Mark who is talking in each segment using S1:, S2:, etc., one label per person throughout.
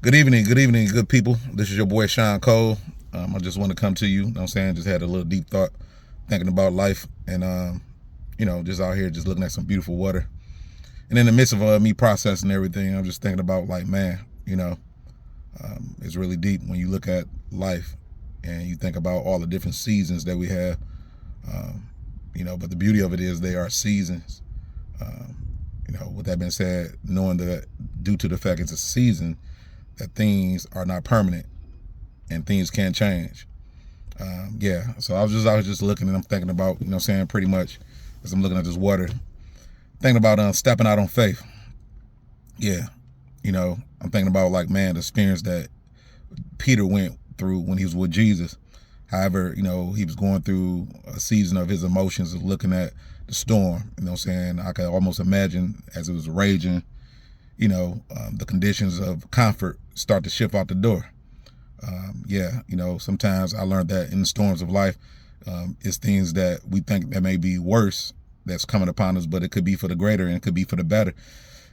S1: Good evening, good people. This is your boy Sean Cole. I just want to come to you, know what I'm saying? Just had a little deep thought, thinking about life, and just out here just looking at some beautiful water. And in the midst of me processing everything, I'm just thinking about like, man, it's really deep when you look at life and you think about all the different seasons that we have. But the beauty of it is they are seasons. With that being said, knowing that due to the fact it's a season, that things are not permanent and things can change. So I was just looking and I'm thinking about, pretty much as I'm looking at this water, thinking about stepping out on faith. I'm thinking about like, man, the experience that Peter went through when he was with Jesus. However, he was going through a season of his emotions of looking at the storm. I could almost imagine as it was raging, the conditions of comfort start to shift out the door. Sometimes I learned that in the storms of life, it's things that we think that may be worse that's coming upon us, but it could be for the greater and it could be for the better.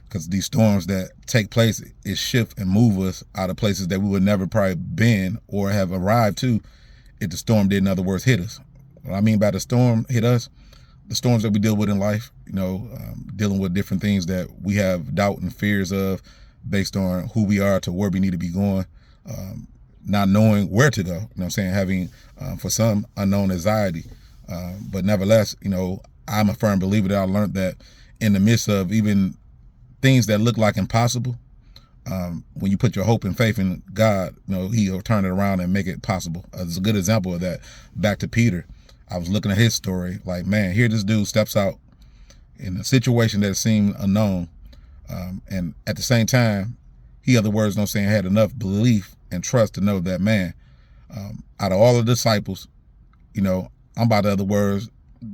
S1: Because these storms that take place, it shift and move us out of places that we would never probably been or have arrived to if the storm did, in other words, hit us. What I mean by the storm hit us, the storms that we deal with in life, dealing with different things that we have doubt and fears of based on who we are to where we need to be going, not knowing where to go, having, for some, unknown anxiety. But nevertheless, I'm a firm believer that I learned that in the midst of even things that look like impossible, when you put your hope and faith in God, he'll turn it around and make it possible. As a good example of that, back to Peter, I was looking at his story, like, man, here this dude steps out in a situation that seemed unknown. And at the same time, he, other words, had enough belief and trust to know that, man, out of all the disciples, I'm about to, other words,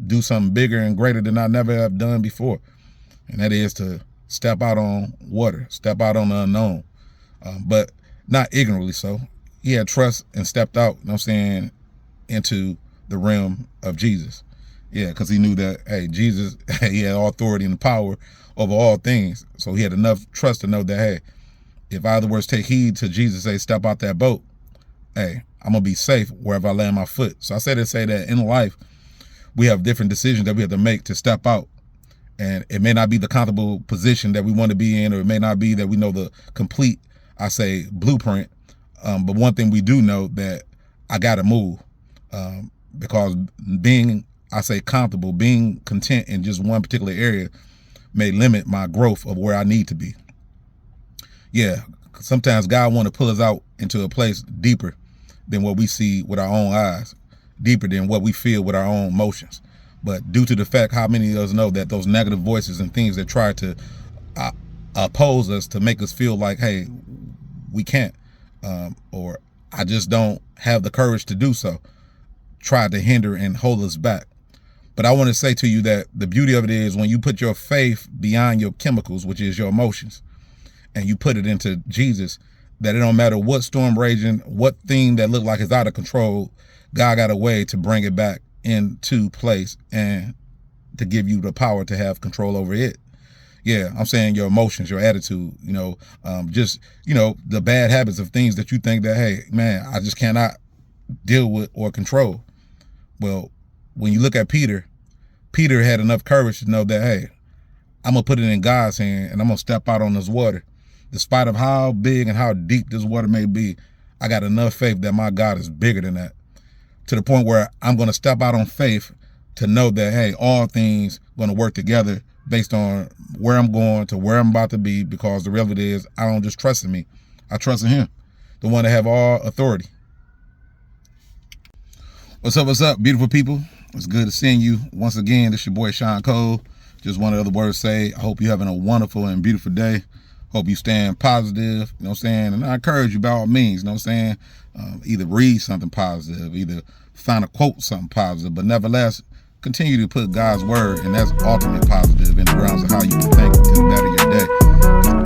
S1: do something bigger and greater than I never have done before. And that is to step out on water, step out on the unknown, but not ignorantly so. He had trust and stepped out, into the realm of Jesus. Because he knew that, hey, Jesus, he had all authority and power over all things. So he had enough trust to know that, hey, if I, other words, take heed to Jesus, say, step out that boat, hey, I'm going to be safe wherever I land my foot. So I say to say that in life, we have different decisions that we have to make to step out. And it may not be the comfortable position that we want to be in, or it may not be that we know the complete, blueprint. But one thing we do know that I got to move, because being, comfortable, being content in just one particular area may limit my growth of where I need to be. Sometimes God want to pull us out into a place deeper than what we see with our own eyes, deeper than what we feel with our own emotions. But due to the fact how many of us know that those negative voices and things that try to oppose us to make us feel like, hey, we can't, or I just don't have the courage to do so, try to hinder and hold us back. But I want to say to you that the beauty of it is when you put your faith beyond your chemicals, which is your emotions, and you put it into Jesus, that it don't matter what storm raging, what thing that looked like it's out of control, God got a way to bring it back into place and to give you the power to have control over it. I'm saying your emotions, your attitude, the bad habits of things that you think that, hey, man, I just cannot deal with or control. Well, when you look at Peter had enough courage to know that, hey, I'm going to put it in God's hand and I'm going to step out on this water. Despite of how big and how deep this water may be, I got enough faith that my God is bigger than that. To the point where I'm going to step out on faith to know that, hey, all things going to work together based on where I'm going to where I'm about to be, because the reality is I don't just trust in me. I trust in him, the one that have all authority. What's up, beautiful people? It's good to seeing you once again. This your boy Sean Cole. Just one other word to say, I hope you're having a wonderful and beautiful day. Hope you staying positive, and I encourage you by all means, either read something positive, either find a quote, something positive, but nevertheless, continue to put God's word, and that's ultimate positive in the grounds of how you can think to better your day.